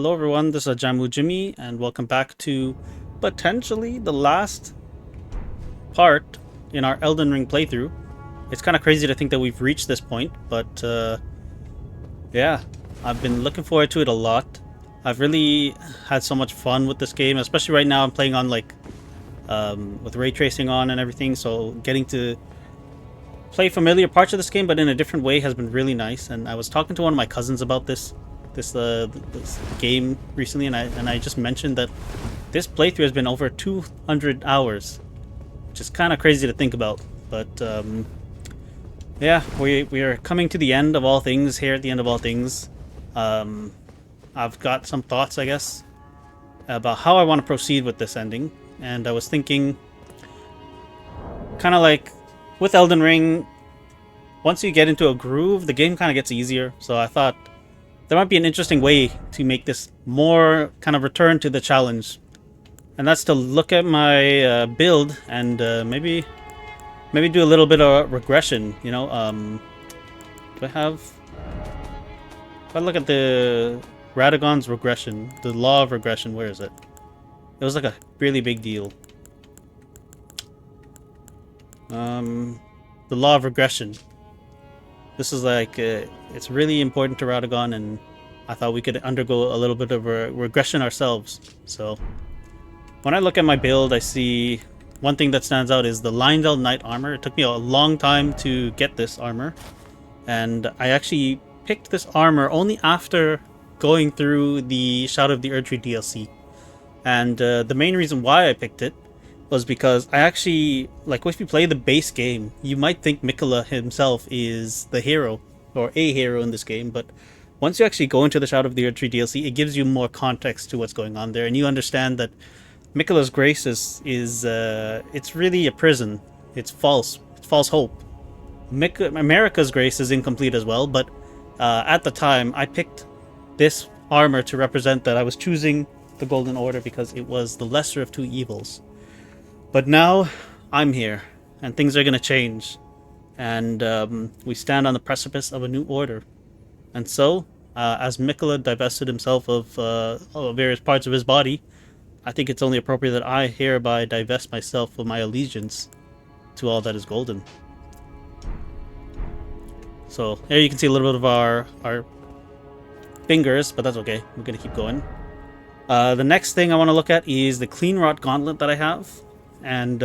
Hello everyone, this is Jamu Jimmy, and welcome back to potentially the last part in our Elden Ring playthrough. It's kind of crazy to think that we've reached this point, but yeah, I've been looking forward to it a lot. I've really had so much fun with this game, especially right now I'm playing on with ray tracing on and everything, so getting to play familiar parts of this game but in a different way has been really nice. And I was talking to one of my cousins about this game recently, and I just mentioned that this playthrough has been over 200 hours, which is kind of crazy to think about. But yeah, we are coming to the end of all things here. At the end of all things, I've got some thoughts, I guess, about how I want to proceed with this ending, and I was thinking, kind of like with Elden Ring, once you get into a groove, the game kind of gets easier. So I thought there might be an interesting way to make this more kind of return to the challenge, and that's to look at my build and maybe do a little bit of regression. Do I have? If I look at the Radagon's regression, the law of regression, where is it? It was like a really big deal. The law of regression. This is it's really important to Radagon, and I thought we could undergo a little bit of a regression ourselves. So when I look at my build, I see one thing that stands out is the Leyndell Knight armor. It took me a long time to get this armor, and I actually picked this armor only after going through the Shadow of the Erdtree DLC. And the main reason why I picked it was because I actually, like, if you play the base game, you might think Miquella himself is the hero, or a hero in this game, but once you actually go into the Shadow of the Erdtree DLC, it gives you more context to what's going on there, and you understand that Miquella's grace is it's really a prison. It's false hope. America's grace is incomplete as well, but at the time, I picked this armor to represent that I was choosing the Golden Order because it was the lesser of two evils. But now I'm here, and things are going to change, and we stand on the precipice of a new order. And so, as Miquella divested himself of various parts of his body, I think it's only appropriate that I hereby divest myself of my allegiance to all that is golden. So here you can see a little bit of our fingers, but that's okay. We're going to keep going. The next thing I want to look at is the Clean Rot Gauntlet that I have. And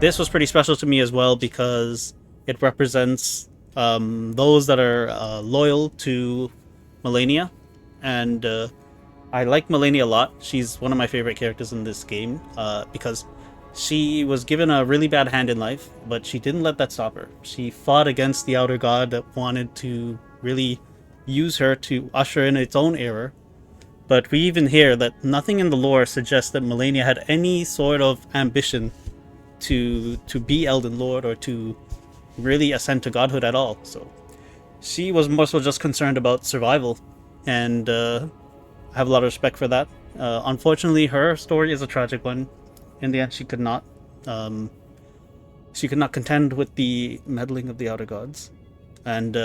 this was pretty special to me as well because it represents those that are loyal to Malenia. And I like Malenia a lot. She's one of my favorite characters in this game because she was given a really bad hand in life, but she didn't let that stop her. She fought against the Outer God that wanted to really use her to usher in its own era. But we even hear that nothing in the lore suggests that Malenia had any sort of ambition to be Elden Lord or to really ascend to godhood at all. So she was more so just concerned about survival, and I have a lot of respect for that. Unfortunately, her story is a tragic one. In the end, she could not contend with the meddling of the Outer Gods, and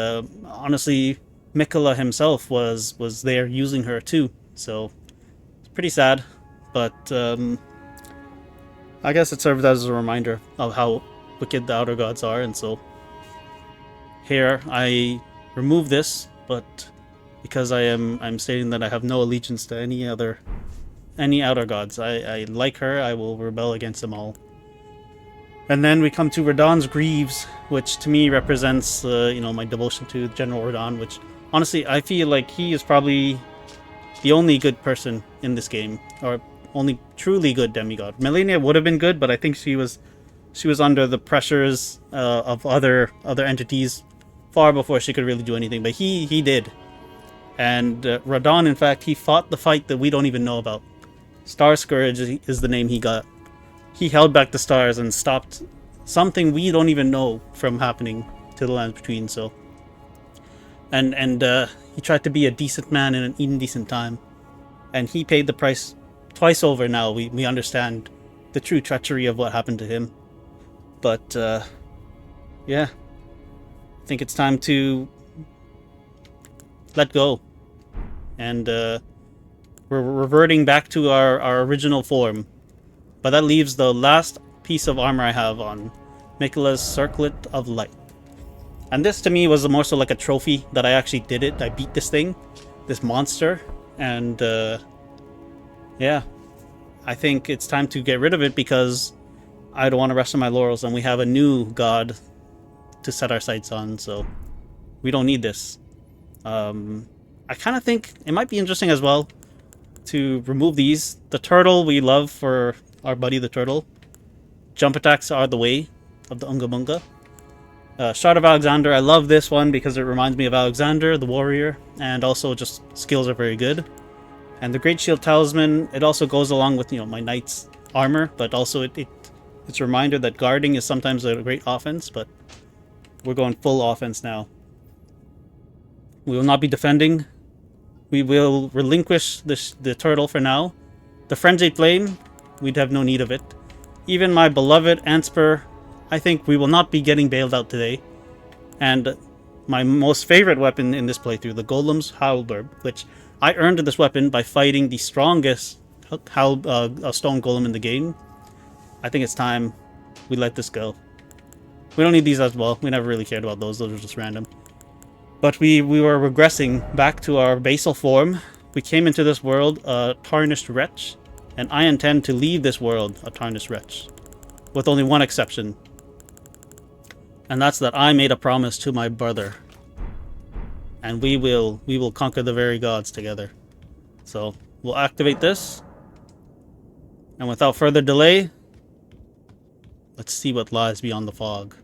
honestly, Miquella himself was there using her too. So it's pretty sad, but I guess it served as a reminder of how wicked the Outer Gods are. And so here I remove this, but because I'm stating that I have no allegiance to any Outer Gods. I like her, I will rebel against them all. And then we come to Radahn's Greaves, which to me represents my devotion to General Radahn, which honestly I feel like he is probably the only good person in this game, or only truly good demigod. Malenia would have been good, but I think she was under the pressures of other entities far before she could really do anything. But he did, and Radahn, in fact, he fought the fight that we don't even know about. Star Scourge is the name he got. He held back the stars and stopped something we don't even know from happening to the lands between. So. And he tried to be a decent man in an indecent time, and he paid the price twice over. Now we understand the true treachery of what happened to him. But yeah, I think it's time to let go. and we're reverting back to our original form. But that leaves the last piece of armor I have on, Miquella's Circlet of Light. And this to me was more so like a trophy that I actually did it. I beat this thing, this monster, and yeah, I think it's time to get rid of it because I don't want to rest on my laurels, and we have a new god to set our sights on, so we don't need this. I kind of think it might be interesting as well to remove these. The turtle we love for our buddy the turtle. Jump attacks are the way of the Unga Bunga. Shard of Alexander, I love this one because it reminds me of Alexander, the warrior, and also just skills are very good. And the Great Shield Talisman, it also goes along with, you know, my knight's armor, but also it's a reminder that guarding is sometimes a great offense, but we're going full offense now. We will not be defending. We will relinquish the turtle for now. The Frenzied Flame, we'd have no need of it. Even my beloved Antspur, I think we will not be getting bailed out today. And my most favorite weapon in this playthrough, the Golem's Halberd, which I earned this weapon by fighting the strongest stone golem in the game. I think it's time we let this go. We don't need these as well. We never really cared about those. Those were just random. But we were regressing back to our basal form. We came into this world a tarnished wretch. And I intend to leave this world a tarnished wretch. With only one exception. And that's that I made a promise to my brother. And we will conquer the very gods together. So, we'll activate this. And without further delay, let's see what lies beyond the fog.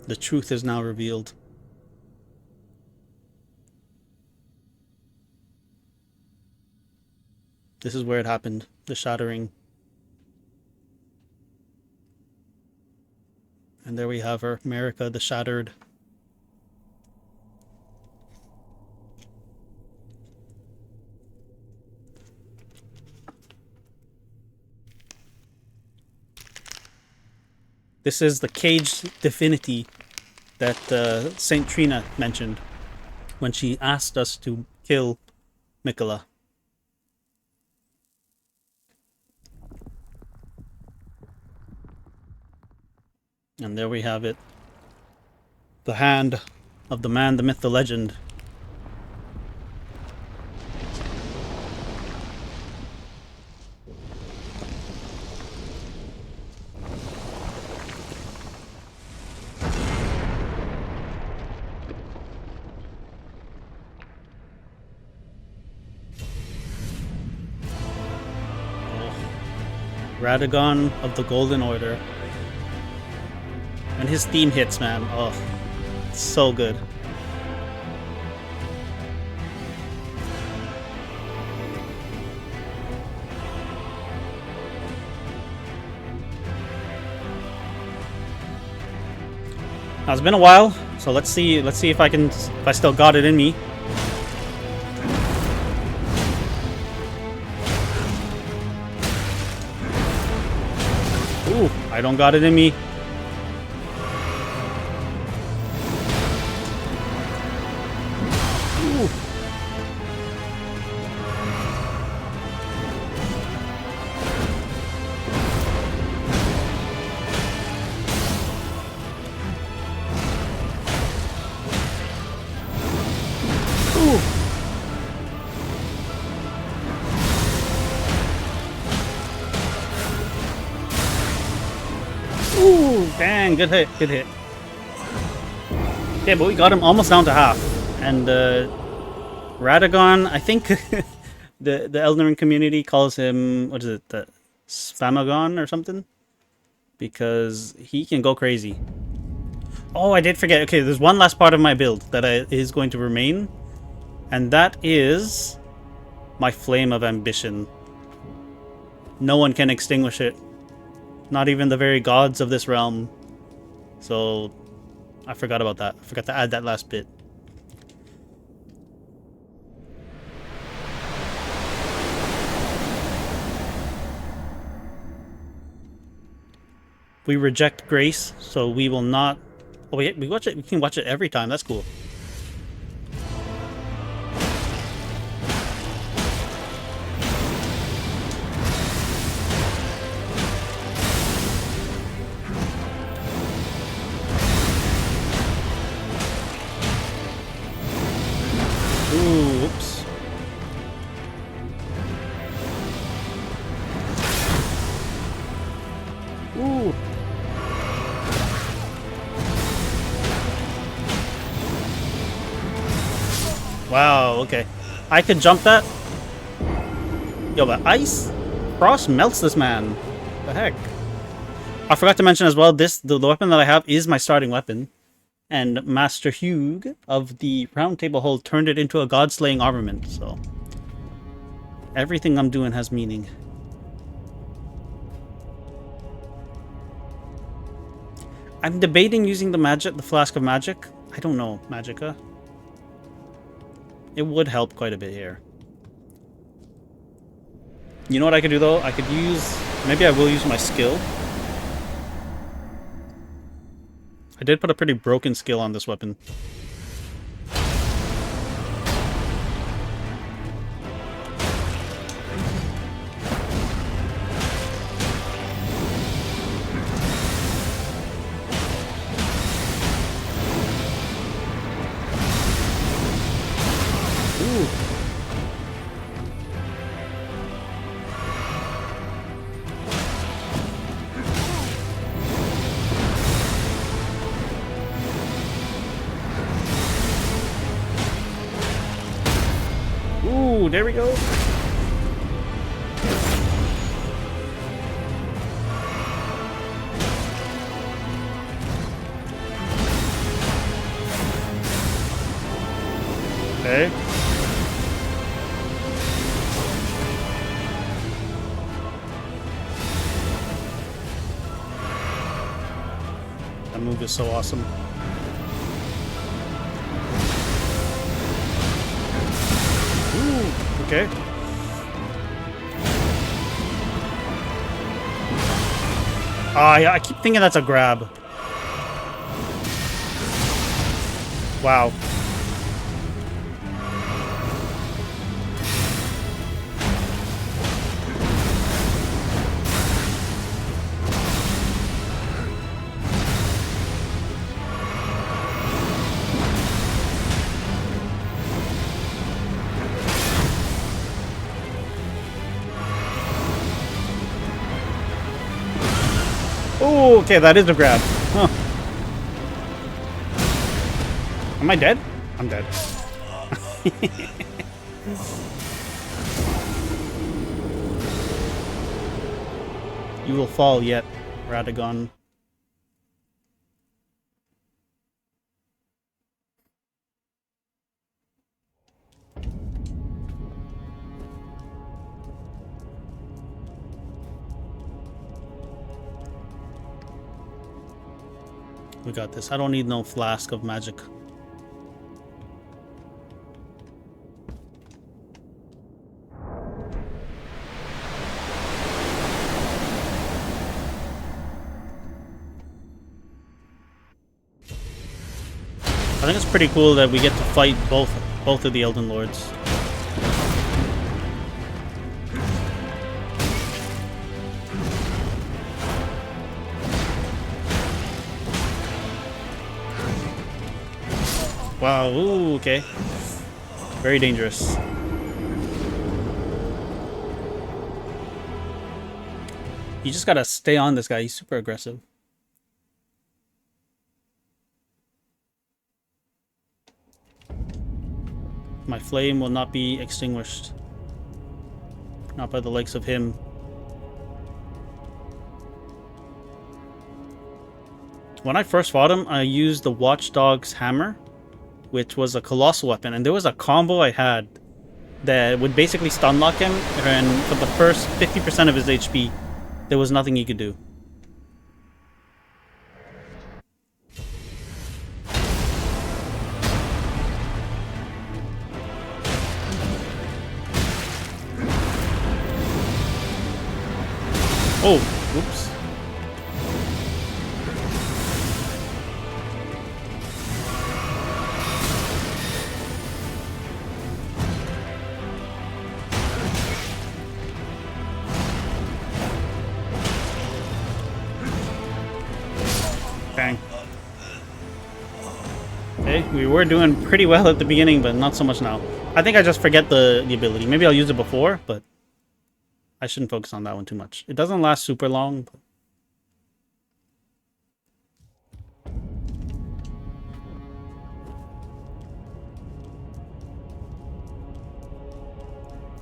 The truth is now revealed. This is where it happened. The shattering. And there we have her. America the Shattered. This is the caged divinity that Saint Trina mentioned when she asked us to kill Miquella. And there we have it. The hand of the man, the myth, the legend. Radagon of the Golden Order. And his theme hits, man. Oh, it's so good. Now, it's been a while, so let's see if I still got it in me. Ooh, I don't got it in me. Ooh. Ooh. Ooh, dang, good hit, good hit. Yeah, but we got him almost down to half. And Radagon, I think the Elden Ring community calls him, what is it, the Spamagon or something? Because he can go crazy. Oh, I did forget. Okay, there's one last part of my build that is going to remain. And that is my Flame of Ambition. No one can extinguish it. Not even the very gods of this realm. So, I forgot about that. I forgot to add that last bit. We reject grace, so we will not... Oh, we watch it. We can watch it every time. That's cool. Ooh, whoops. Ooh. Wow, okay. I could jump that? Yo, but ice? Frost melts this man. The heck? I forgot to mention as well, the weapon that I have is my starting weapon. And Master Hugh of the Round Table Hold turned it into a god-slaying armament, so... everything I'm doing has meaning. I'm debating using the Flask of Magic. I don't know, Magicka. It would help quite a bit here. You know what I could do though? I could use... maybe I will use my skill. I did put a pretty broken skill on this weapon. Ooh, there we go. Okay. That move is so awesome. Okay. Ah, yeah, I keep thinking that's a grab. Wow. Oh, okay, that is a grab. Huh. Am I dead? I'm dead. You will fall yet, Radagon. We got this. I don't need no flask of magic. I think it's pretty cool that we get to fight both of the Elden Lords. Wow, ooh, okay. Very dangerous. You just gotta stay on this guy, he's super aggressive. My flame will not be extinguished. Not by the likes of him. When I first fought him, I used the Watchdog's hammer, which was a colossal weapon, and there was a combo I had that would basically stun lock him, and for the first 50% of his HP, there was nothing he could do. Oh, oops. Bang. Okay, we were doing pretty well at the beginning, but not so much now. I think I just forget the ability. Maybe I'll use it before, but I shouldn't focus on that one too much. It doesn't last super long. But...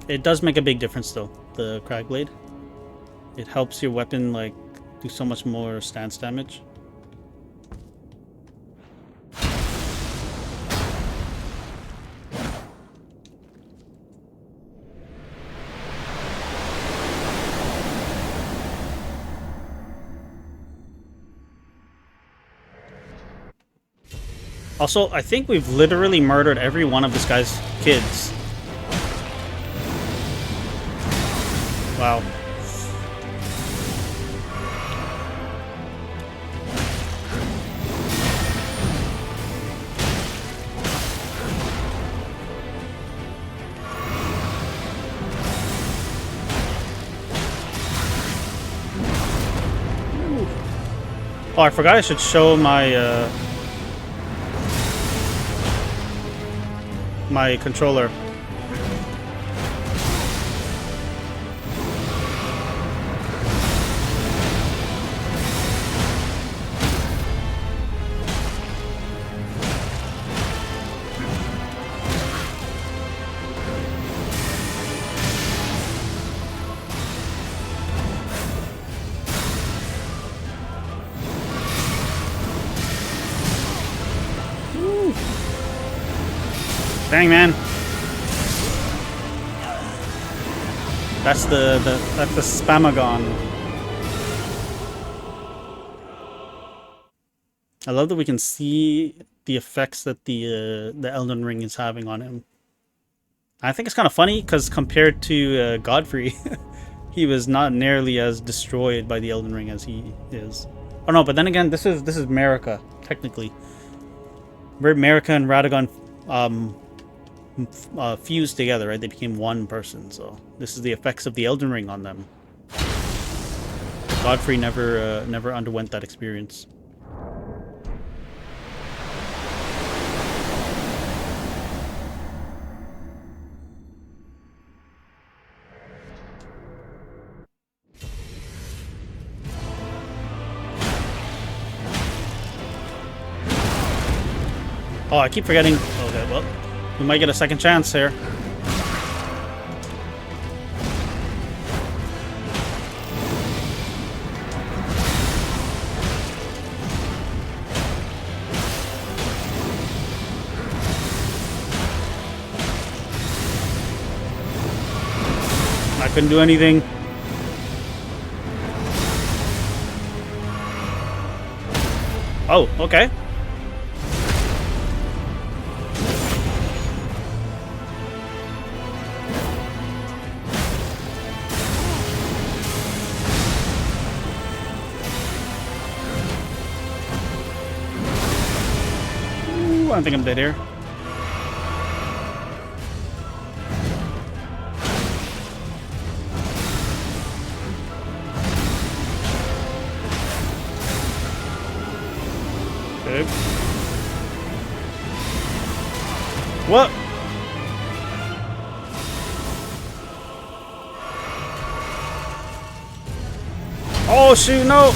It does make a big difference though, the Crag Blade. It helps your weapon like do so much more stance damage. Also, I think we've literally murdered every one of this guy's kids. Wow. Oh, I forgot I should show my my controller. Dang, man. That's the Spamagon. I love that we can see the effects that the Elden Ring is having on him. I think it's kind of funny because compared to Godfrey, he was not nearly as destroyed by the Elden Ring as he is. Oh no, but then again, this is Marika technically. Where Marika and Radagon fused together, right? They became one person. So this is the effects of the Elden Ring on them. Godfrey never underwent that experience. Oh, I keep forgetting. Okay, well, we might get a second chance here. I couldn't do anything. Oh, okay. I don't think I'm dead here. Okay. What? Oh shoot, no!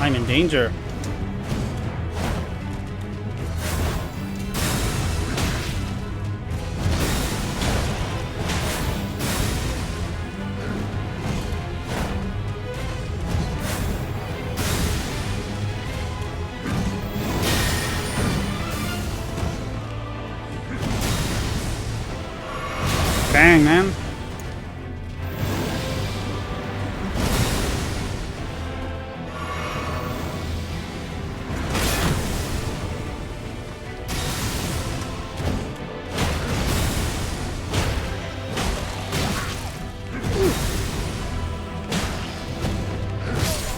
I'm in danger. Dang, man.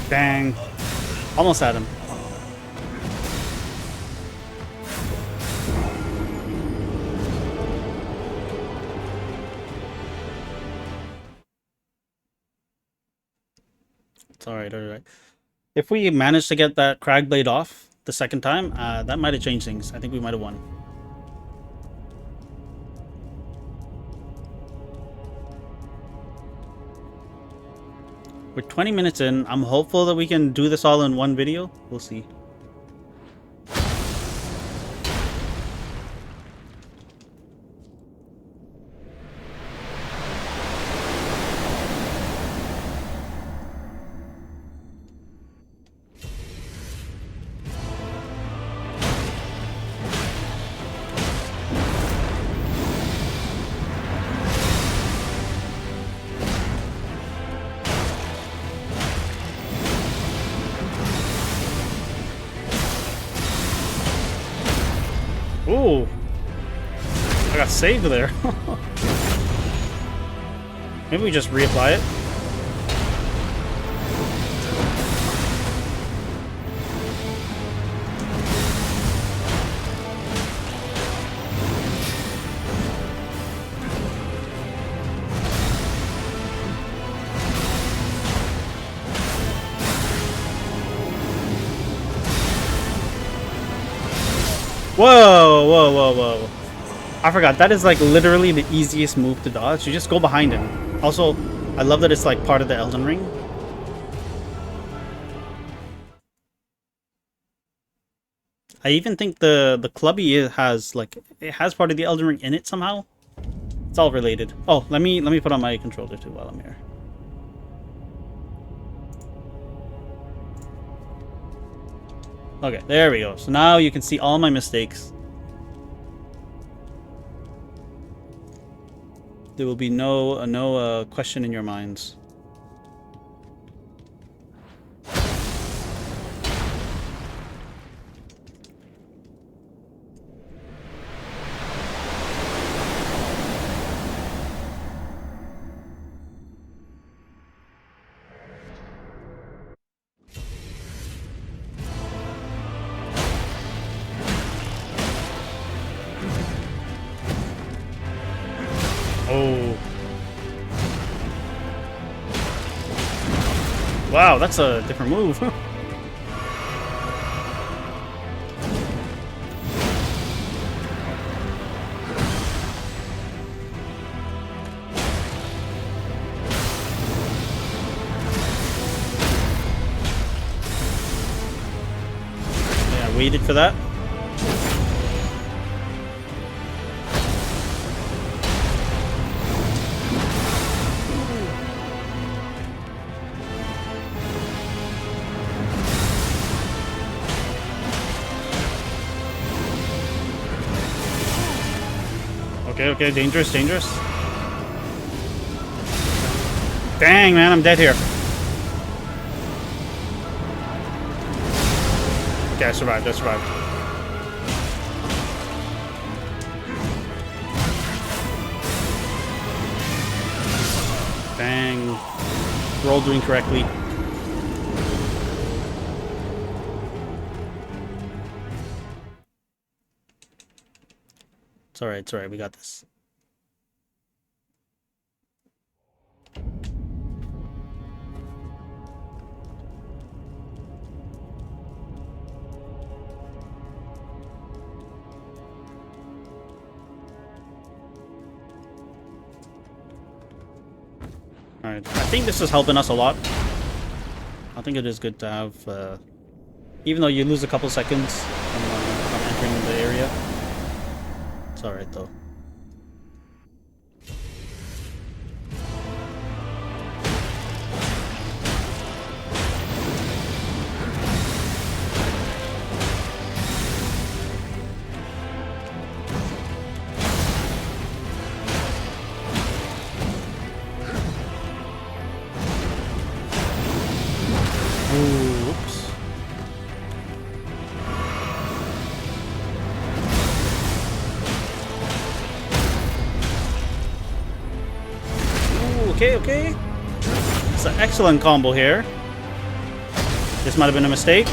Dang. Almost had him. It's alright, alright. If we managed to get that crag blade off the second time, that might have changed things. I think we might have won. We're 20 minutes in. I'm hopeful that we can do this all in one video. We'll see. Ooh, I got saved there. Maybe we just reapply it. Whoa, whoa, whoa, whoa. I forgot, that is like literally the easiest move to dodge. You just go behind him. Also, I love that it's like part of the Elden Ring. I even think the clubby has like, it has part of the Elden Ring in it somehow. It's all related. Oh, let me put on my controller too while I'm here. Okay, there we go. So now you can see all my mistakes. There will be no question in your minds. Oh. Wow, that's a different move. Yeah, I waited for that. Okay, okay, dangerous, dangerous. Dang, man, I'm dead here. Okay, I survived, I survived. Dang. Rolled incorrectly. It's alright, we got this. Alright, I think this is helping us a lot. I think it is good to have, even though you lose a couple seconds from entering the area. It's alright though. Ooh, oops. Ooh, okay, okay. It's an excellent combo here. This might have been a mistake.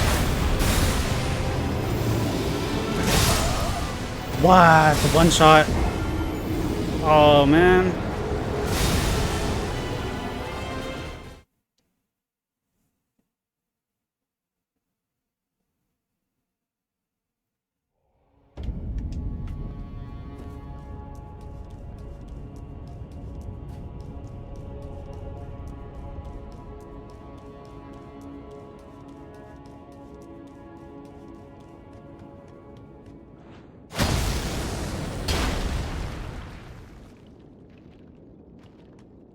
What? The one shot. Oh, man.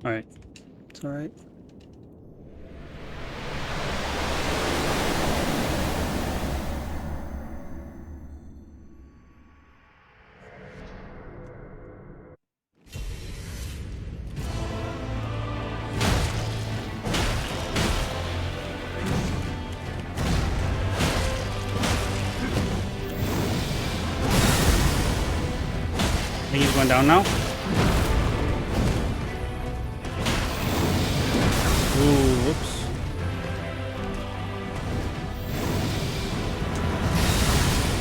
Alright. It's alright. I think he's going down now. Ooh, whoops.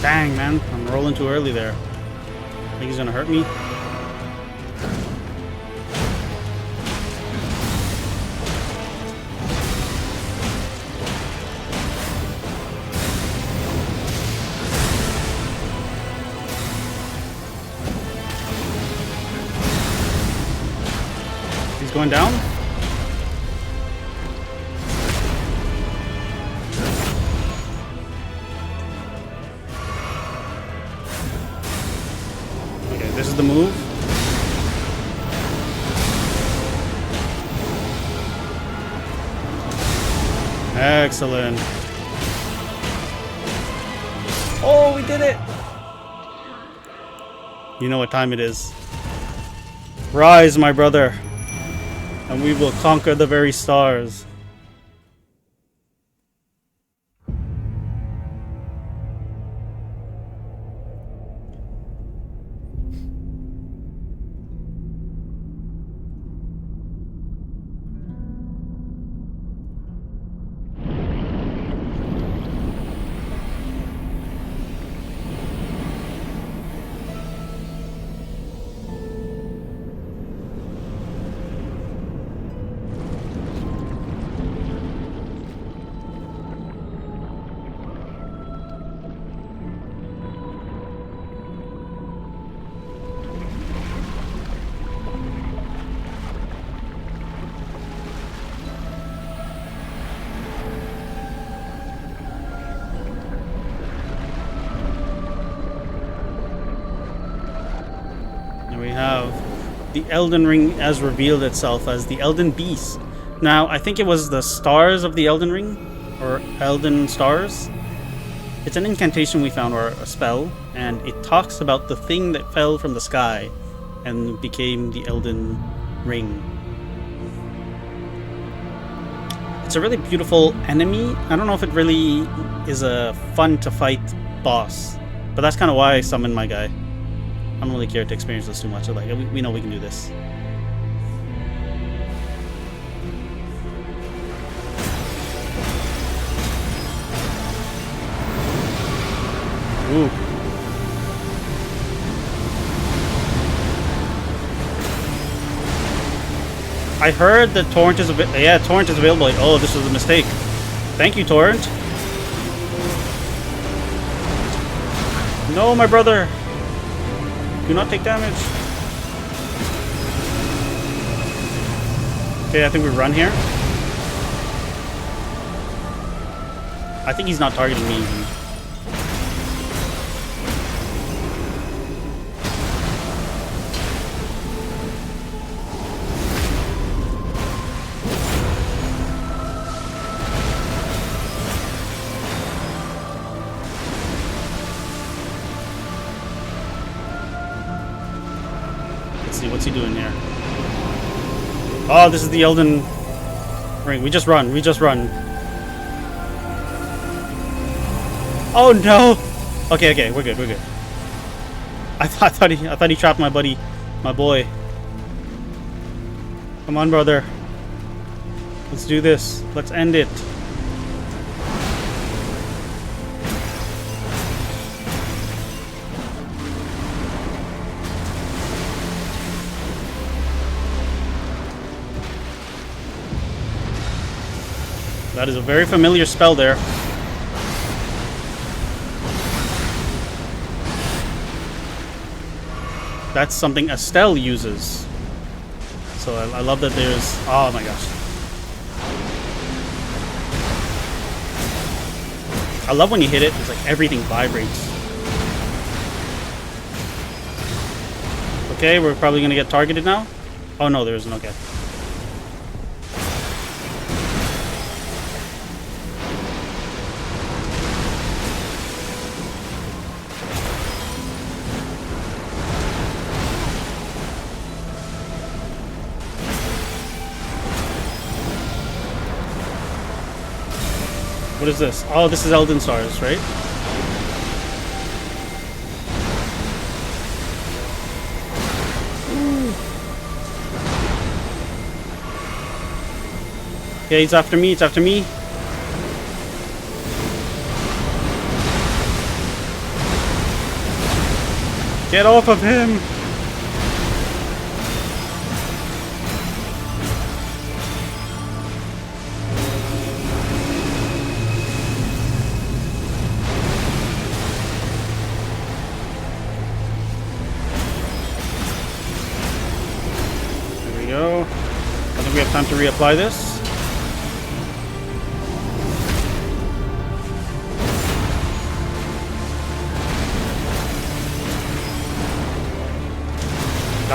Dang, man. I'm rolling too early there. I think he's gonna hurt me. He's going down. This is the move. Excellent. Oh, we did it! You know what time it is. Rise, my brother, and we will conquer the very stars. We have the Elden Ring as revealed itself as the Elden Beast. Now, I think it was the stars of the Elden Ring, or Elden Stars. It's an incantation we found, or a spell, and it talks about the thing that fell from the sky and became the Elden Ring. It's a really beautiful enemy. I don't know if it really is a fun to fight boss, but that's kind of why I summoned my guy. I don't really care to experience this too much. So like, we know we can do this. Ooh. I heard that Torrent is Torrent is available. Oh, this was a mistake. Thank you, Torrent. No, my brother. Do not take damage. Okay, I think we run here. I think he's not targeting me even. What's he doing here? Oh, this is the Elden Ring. We just run. We just run. Oh no! Okay, okay, we're good. We're good. I thought he trapped my buddy, my boy. Come on, brother. Let's do this. Let's end it. That is a very familiar spell there. That's something Estelle uses. So I love that there's... Oh my gosh. I love when you hit it, it's like everything vibrates. Okay, we're probably gonna get targeted now. Oh no, there isn't. Okay. What is this? Oh, this is Elden stars, right? Okay, he's after me. It's after me. Get off of him! There we go. I think we have time to reapply this.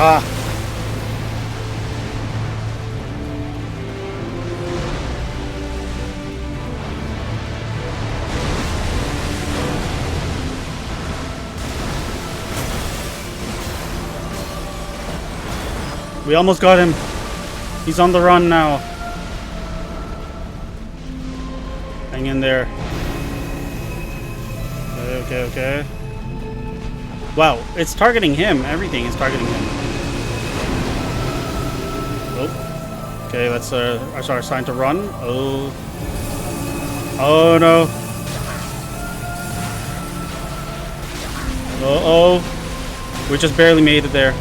Ah! We almost got him. He's on the run now. Hang in there. Okay. Wow, it's targeting him. Everything is targeting him. Oh. Okay, that's our sign to run. Oh. Oh no. Uh-oh. We just barely made it there.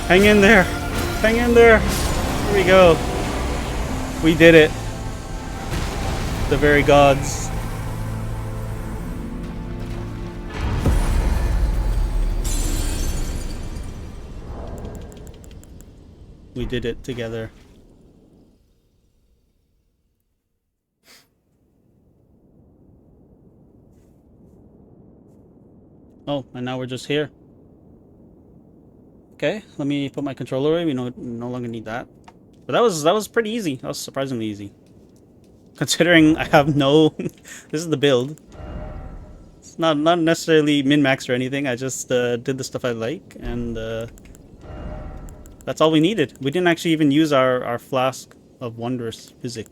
Hang in there. Hang in there. Here we go. We did it. The very gods. We did it together. Oh, and now we're just here. Okay, let me put my controller away. We no longer need that. But that was pretty easy. That was surprisingly easy. Considering I have no... This is the build. It's not necessarily min-max or anything. I just did the stuff I like, and that's all we needed. We didn't actually even use our flask of wondrous physic.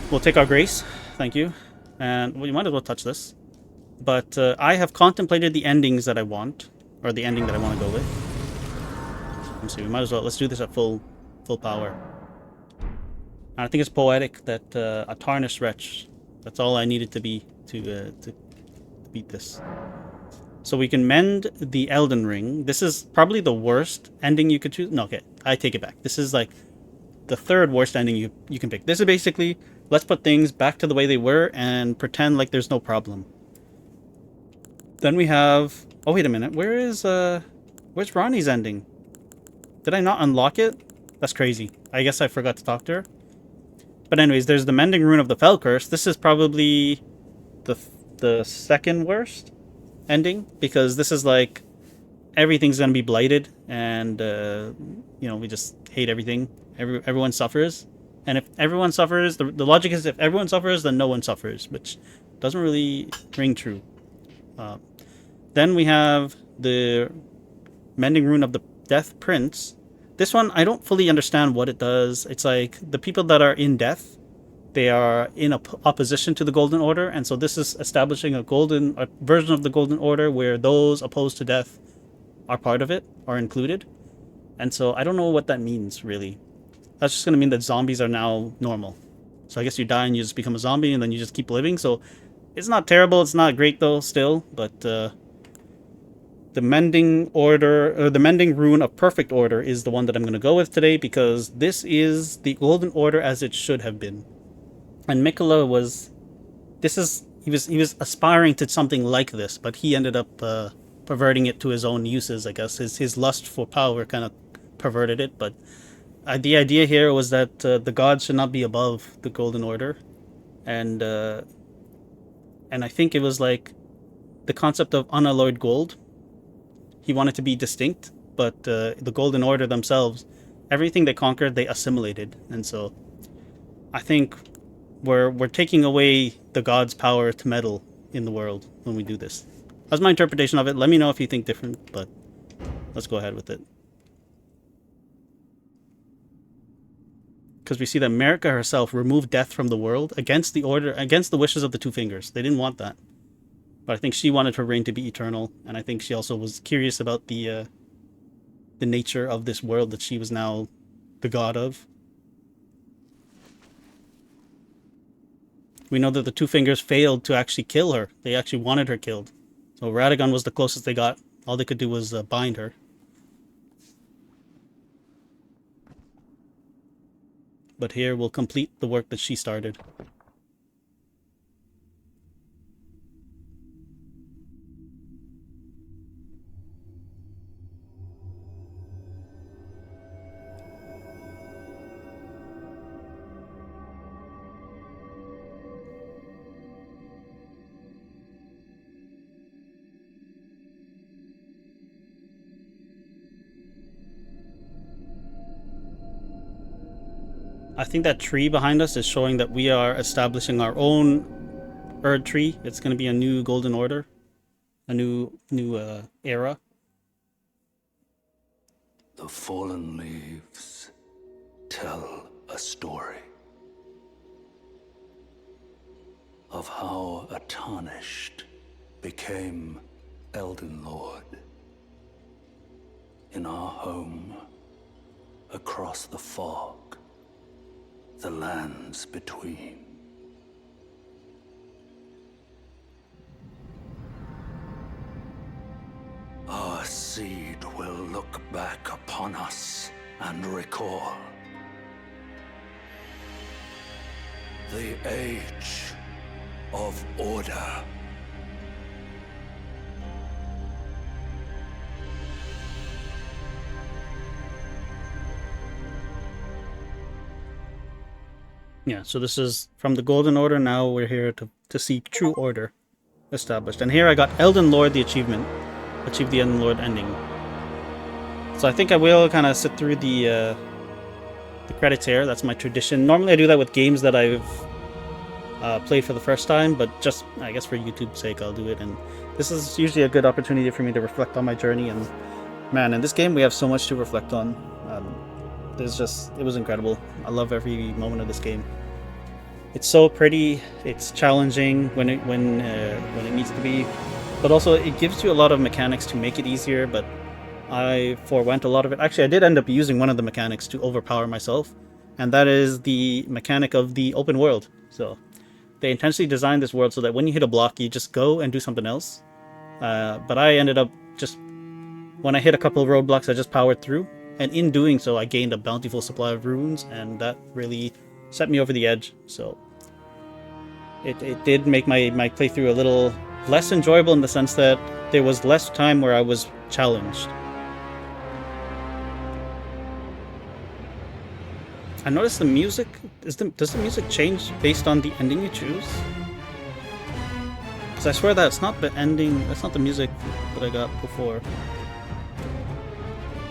We'll take our grace. Thank you. And well, you might as well touch this. But I have contemplated the endings that I want. Or the ending that I want to go with. Let's see, we might as well. Let's do this at full power. And I think it's poetic that a tarnished wretch. That's all I needed to be to beat this. So we can mend the Elden Ring. This is probably the worst ending you could choose. No, okay, I take it back. This is like the third worst ending you can pick. This is basically, let's put things back to the way they were and pretend like there's no problem. Then we have... Oh, wait a minute. Where's Ronnie's ending? Did I not unlock it? That's crazy. I guess I forgot to talk to her. But anyways, there's the Mending Rune of the Fell Curse. This is probably the second worst ending, because this is like everything's gonna be blighted, and you know, we just hate everything. Everyone suffers, and if everyone suffers, the logic is if everyone suffers, then no one suffers, which doesn't really ring true. Then we have the Mending Rune of the Death Prince. This one, I don't fully understand what it does. It's like the people that are in death, they are in opposition to the Golden Order, and so this is establishing a version of the Golden Order where those opposed to death are part of it, are included. And so I don't know what that means, really. That's just going to mean that zombies are now normal. So I guess you die and you just become a zombie, and then you just keep living. So it's not terrible, it's not great though, still, but... the Mending Order, or the Mending Rune of Perfect Order is the one that I'm going to go with today, because this is the Golden Order as it should have been. And Mikola was... He was aspiring to something like this, but he ended up perverting it to his own uses, I guess. His lust for power kind of perverted it, but the idea here was that the gods should not be above the Golden Order. And I think it was like the concept of unalloyed gold. He wanted to be distinct, but the Golden Order themselves, everything they conquered, they assimilated. And so I think we're taking away the gods' power to meddle in the world when we do this. That's my interpretation of it. Let me know if you think different, but let's go ahead with it. because we see that America herself removed death from the world against the order, against the wishes of the Two Fingers. They didn't want that, but I think she wanted her reign to be eternal, and I think she also was curious about the nature of this world that she was now the god of. We know that the Two Fingers failed to actually kill her. They actually wanted her killed. So Radagon was the closest they got. All they could do was bind her. But here we'll complete the work that she started. I think that tree behind us is showing that we are establishing our own Erd tree. It's going to be a new golden order, a new era. The fallen leaves tell a story of how a tarnished became Elden Lord in our home across the fog. The lands between. Our seed will look back upon us and recall the age of order. Yeah, so this is from the Golden Order. Now we're here to see true order established. And here I got Elden Lord the achievement. Achieve the Elden Lord ending. So I think I will kind of sit through the credits here. That's my tradition. Normally I do that with games that I've played for the first time, but just, I guess for YouTube's sake, I'll do it. And this is usually a good opportunity for me to reflect on my journey. And man, in this game we have so much to reflect on. It was incredible. I love every moment of this game. It's so pretty. It's challenging when it needs to be, but also it gives you a lot of mechanics to make it easier. But I forewent a lot of it. Actually, I did end up using one of the mechanics to overpower myself, and that is the mechanic of the open world. So they intentionally designed this world so that when you hit a block, you just go and do something else. But I ended up just, when I hit a couple of roadblocks, I just powered through. And in doing so, I gained a bountiful supply of runes, and that really set me over the edge. So it did make my playthrough a little less enjoyable in the sense that there was less time where I was challenged. I noticed the music, does the music change based on the ending you choose? Because I swear that's not the ending, that's not the music that I got before.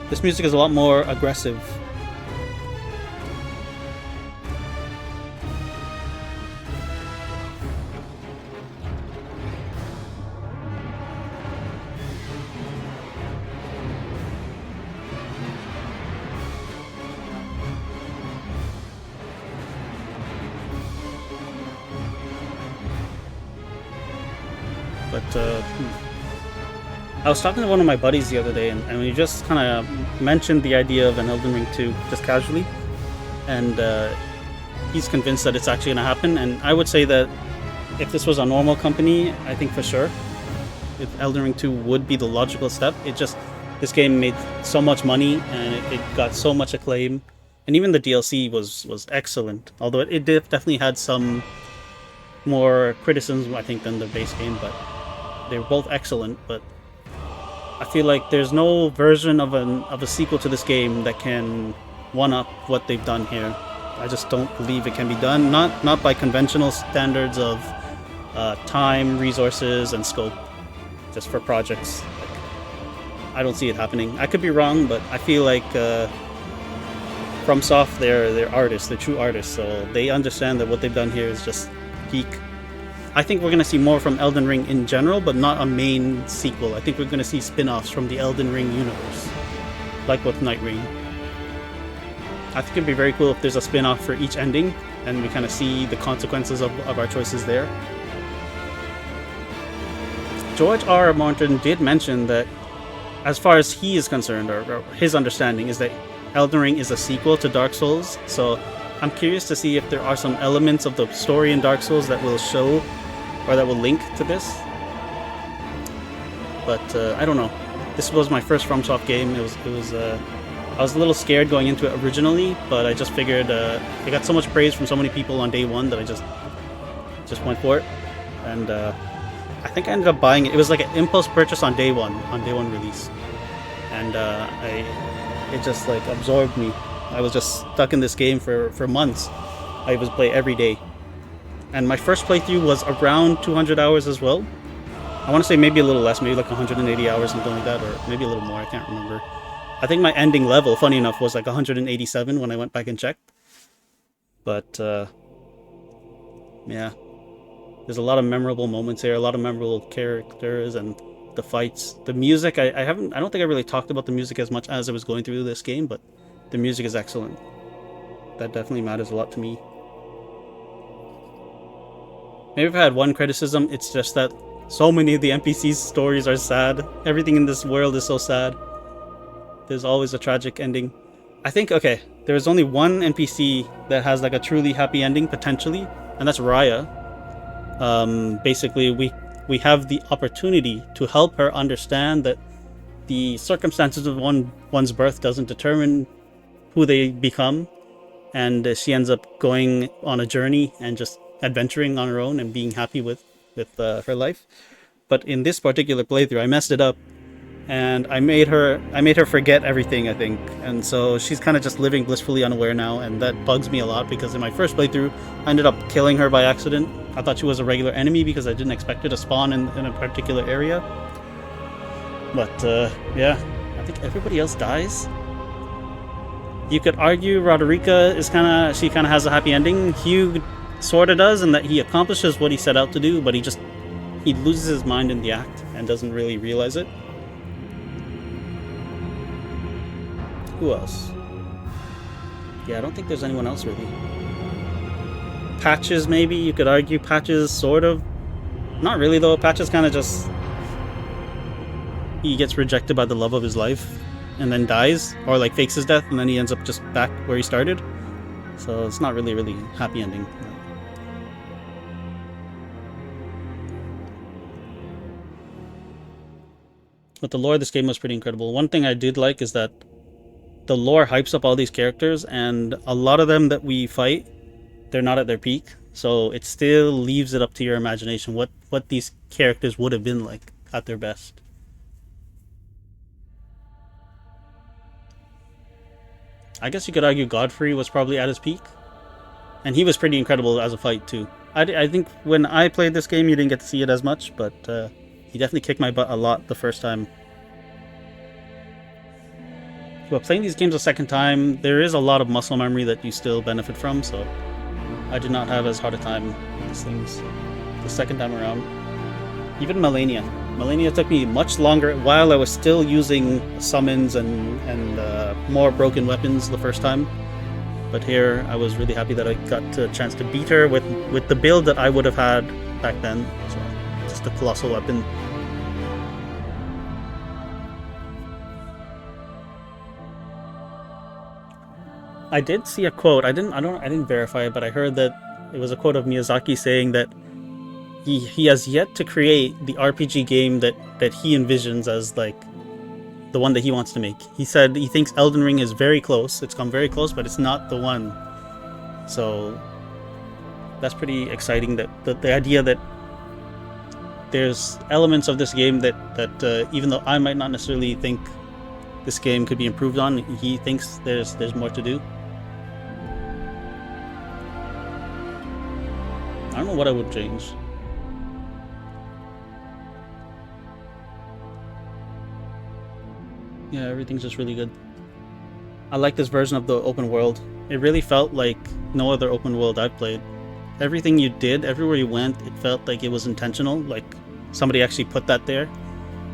This music is a lot more aggressive. But I was talking to one of my buddies the other day, and we just kind of mentioned the idea of an Elden Ring 2, just casually, and he's convinced that it's actually going to happen. And I would say that if this was a normal company, I think for sure, if Elden Ring 2 would be the logical step. This game made so much money, and it got so much acclaim, and even the DLC was excellent, although it definitely had some more criticism, I think, than the base game, but they were both excellent. But I feel like there's no version of a sequel to this game that can one-up what they've done here. I just don't believe it can be done. Not by conventional standards of time, resources, and scope. Just for projects, I don't see it happening. I could be wrong, but I feel like FromSoft, they're artists, they're true artists, so they understand that what they've done here is just peak. I think we're going to see more from Elden Ring in general, but not a main sequel. I think we're going to see spin-offs from the Elden Ring universe, like with Night Rain. I think it'd be very cool if there's a spin-off for each ending, and we kind of see the consequences of our choices there. George R. R. Martin did mention that, as far as he is concerned, or his understanding, is that Elden Ring is a sequel to Dark Souls. So I'm curious to see if there are some elements of the story in Dark Souls that will show, or that will link to this. But I don't know. This was my first FromSoft game. It was. I was a little scared going into it originally, but I just figured it got so much praise from so many people on day one that I just went for it, and I think I ended up buying it. It was like an impulse purchase on day one release, and it just like absorbed me. I was just stuck in this game for months. I was play every day, and my first playthrough was around 200 hours as well. I want to say maybe a little less, maybe like 180 hours, something like that, or maybe a little more. I can't remember. I think my ending level, funny enough, was like 187 when I went back and checked. But, yeah. There's a lot of memorable moments here, a lot of memorable characters and the fights. The music, I don't think I really talked about the music as much as I was going through this game, but the music is excellent. That definitely matters a lot to me. Maybe if I had one criticism, it's just that so many of the NPC's stories are sad. Everything in this world is so sad. There's always a tragic ending. I think, okay, there's only one NPC that has like a truly happy ending, potentially, and that's Raya. Basically, we have the opportunity to help her understand that the circumstances of one's birth doesn't determine who they become, and she ends up going on a journey and just adventuring on her own and being happy with her life. But in this particular playthrough, I messed it up. And I made her forget everything, I think, and so she's kind of just living blissfully unaware now, and that bugs me a lot because in my first playthrough I ended up killing her by accident. I thought she was a regular enemy because I didn't expect her to spawn in a particular area, but yeah, I think everybody else dies. You could argue Roderica is she kind of has a happy ending. Hugh sort of does, in that he accomplishes what he set out to do, but he loses his mind in the act and doesn't really realize it. Who else? Yeah, I don't think there's anyone else really. Patches, maybe you could argue. Patches, sort of. Not really though. Patches kind of just, he gets rejected by the love of his life and then dies, or like fakes his death, and then he ends up just back where he started. So it's not really happy ending. But the lore of this game was pretty incredible. One thing I did like is that the lore hypes up all these characters, and a lot of them that we fight, they're not at their peak. So it still leaves it up to your imagination what these characters would have been like at their best. I guess you could argue Godfrey was probably at his peak, and he was pretty incredible as a fight too. I think when I played this game, you didn't get to see it as much, but he definitely kicked my butt a lot the first time. But playing these games a second time, there is a lot of muscle memory that you still benefit from, so I did not have as hard a time with these things the second time around. Even Malenia. Malenia took me much longer while I was still using summons and more broken weapons the first time. But here, I was really happy that I got a chance to beat her with the build that I would have had back then. So, just a colossal weapon. I did see a quote. I didn't verify it, but I heard that it was a quote of Miyazaki saying that he has yet to create the RPG game that he envisions as like the one that he wants to make. He said he thinks Elden Ring is very close. It's come very close, but it's not the one. So that's pretty exciting. That the idea that there's elements of this game that even though I might not necessarily think this game could be improved on, he thinks there's more to do. I don't know what I would change. Yeah, everything's just really good. I like this version of the open world. It really felt like no other open world I've played. Everything you did, everywhere you went, it felt like it was intentional, like somebody actually put that there.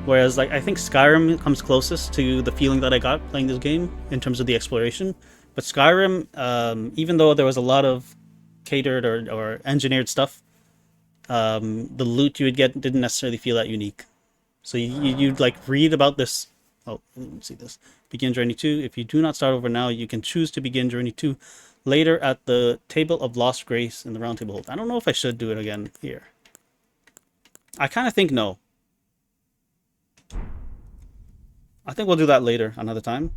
Whereas, like, I think Skyrim comes closest to the feeling that I got playing this game in terms of the exploration, But Skyrim, even though there was a lot of catered or engineered stuff, the loot you would get didn't necessarily feel that unique. So you'd like read about this. Oh, let's see this. Begin Journey 2. If you do not start over now, you can choose to begin Journey 2 later at the Table of Lost Grace in the Round Table Hold. I don't know if I should do it again here. I kind of think no. I think we'll do that later, another time.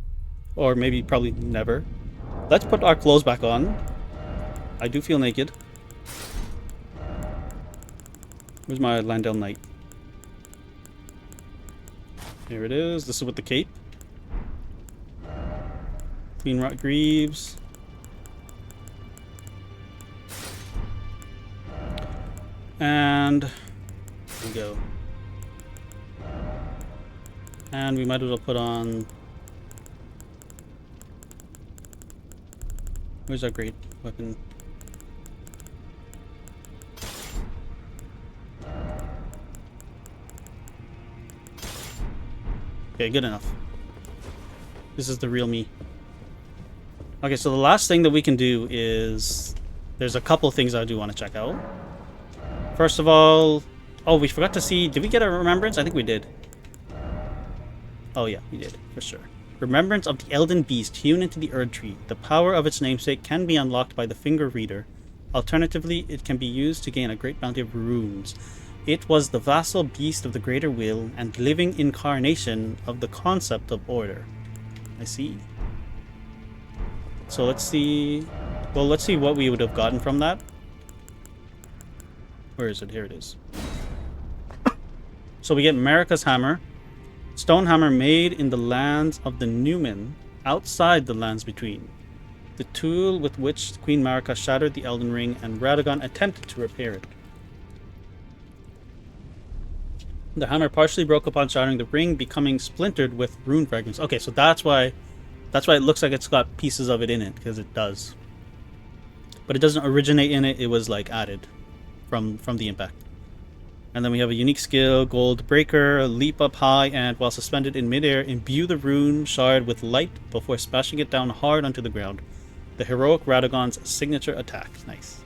Or maybe probably never. Let's put our clothes back on. I do feel naked. Where's my Landell Knight? Here it is. This is with the cape. Clean Rot Greaves. And here we go. And we might as well put on... Where's our great weapon? Okay, good enough. This is the real me. Okay, so the last thing that we can do is... There's a couple things I do want to check out. First of all... Oh, we forgot to see... Did we get a remembrance? I think we did. Oh yeah, we did, for sure. Remembrance of the Elden beast hewn into the Erd tree. The power of its namesake can be unlocked by the finger reader. Alternatively, it can be used to gain a great bounty of runes. It was the vassal beast of the greater will and living incarnation of the concept of order. I see. So let's see... Well, let's see what we would have gotten from that. Where is it? Here it is. So we get Marika's hammer. Stone hammer made in the lands of the Newmen, outside the lands between. The tool with which Queen Marika shattered the Elden Ring and Radagon attempted to repair it. The hammer partially broke upon shattering the ring, becoming splintered with rune fragments. Okay, so that's why it looks like it's got pieces of it in it, because it does. But it doesn't originate in it, it was like added from the impact. And then we have a unique skill, Gold Breaker, leap up high and while suspended in midair, imbue the rune shard with light before smashing it down hard onto the ground. The heroic Radagon's signature attack. Nice.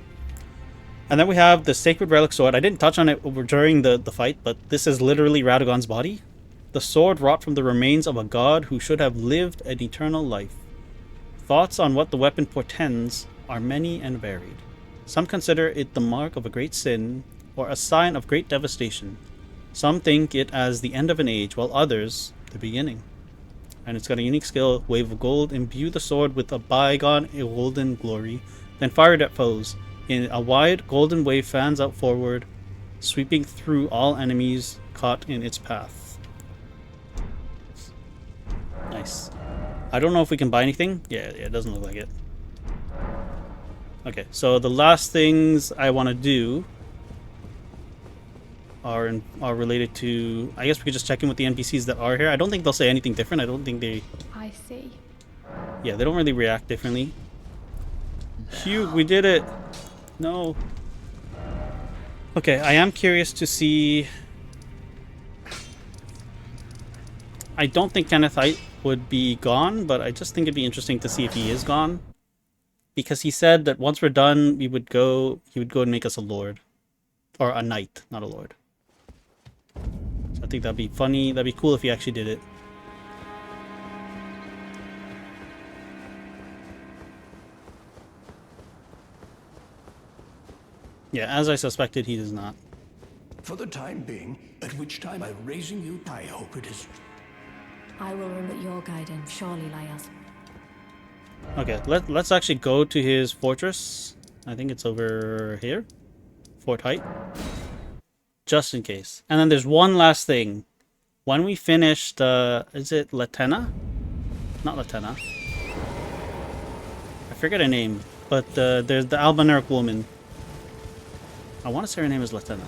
And then we have the Sacred Relic Sword. I didn't touch on it during the fight, but this is literally Radagon's body. The sword wrought from the remains of a god who should have lived an eternal life. Thoughts on what the weapon portends are many and varied. Some consider it the mark of a great sin, or a sign of great devastation. Some think it as the end of an age, while others, the beginning. And it's got a unique skill, Wave of Gold, imbue the sword with a bygone golden glory, then fire it at foes. In a wide golden wave fans out forward, sweeping through all enemies caught in its path. Nice. I don't know if we can buy anything. Yeah, it doesn't look like it. Okay, so the last things I want to do are related to... I guess we could just check in with the NPCs that are here. I don't think they'll say anything different. I don't think they... I see. Yeah, they don't really react differently. Phew, we did it! No. Okay, I am curious to see... I don't think Kennethite would be gone, but I just think it'd be interesting to see if he is gone. Because he said that once we're done, he would go and make us a lord. Or a knight, not a lord. So I think that'd be funny. That'd be cool if he actually did it. Yeah, as I suspected, he does not. For the time being, at which time by raising you, I hope it is. I will remit your guidance, surely, Lyas. Okay, let's actually go to his fortress. I think it's over here. Fort Height. Just in case. And then there's one last thing. When we finished, is it Latena? Not Latena. I forget her name. But there's the Albinauric woman. I want to say her name is Latena.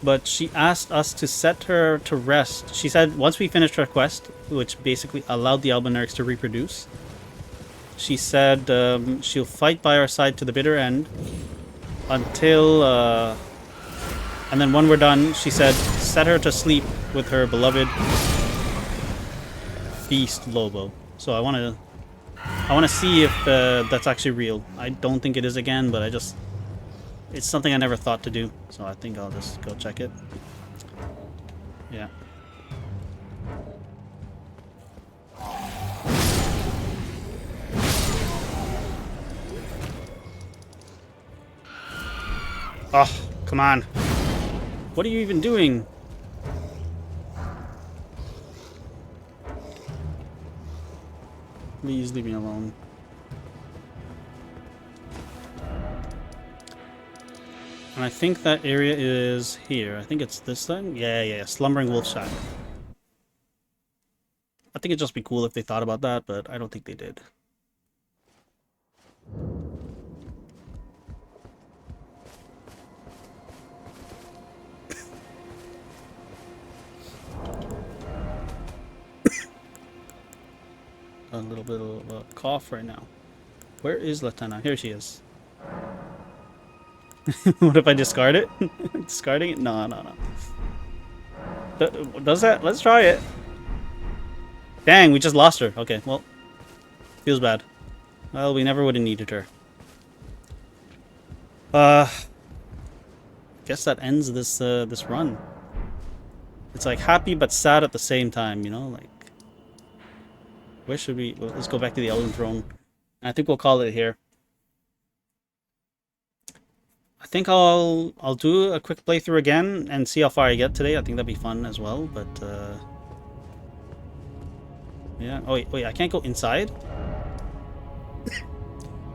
But she asked us to set her to rest. She said once we finished her quest, which basically allowed the Albinaurics to reproduce, she said she'll fight by our side to the bitter end until... and then when we're done, she said, set her to sleep with her beloved beast, Lobo. So I want to I want to see if that's actually real. I don't think it is again, but it's something I never thought to do, so I think I'll just go check it. Yeah. Oh, come on. What are you even doing? Please leave me alone. And I think that area is here. I think it's this thing? Yeah. Slumbering Wolf Shack. I think it'd just be cool if they thought about that, but I don't think they did. A little bit of a cough right now. Where is Latana? Here she is. What if I discard it? Discarding it? No. Does that? Let's try it. Dang, we just lost her. Okay, well, feels bad. Well, we never would have needed her. Guess that ends this this run. It's like happy but sad at the same time, you know? Like, where should we... Well, let's go back to the Elden Throne. I think we'll call it here. I think I'll do a quick playthrough again and see how far I get today. I think that'd be fun as well, but yeah. Oh wait, I can't go inside?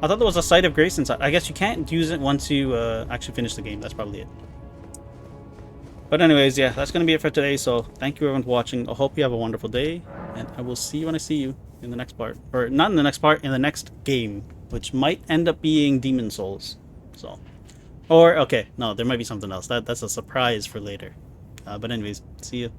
I thought there was a site of grace inside. I guess you can't use it once you actually finish the game. That's probably it. But anyways, yeah, that's going to be it for today. So thank you everyone for watching. I hope you have a wonderful day. And I will see you when I see you in the next part. Or not in the next part, in the next game. Which might end up being Demon Souls. So. Or, okay, no, there might be something else. That's a surprise for later. But anyways, see you.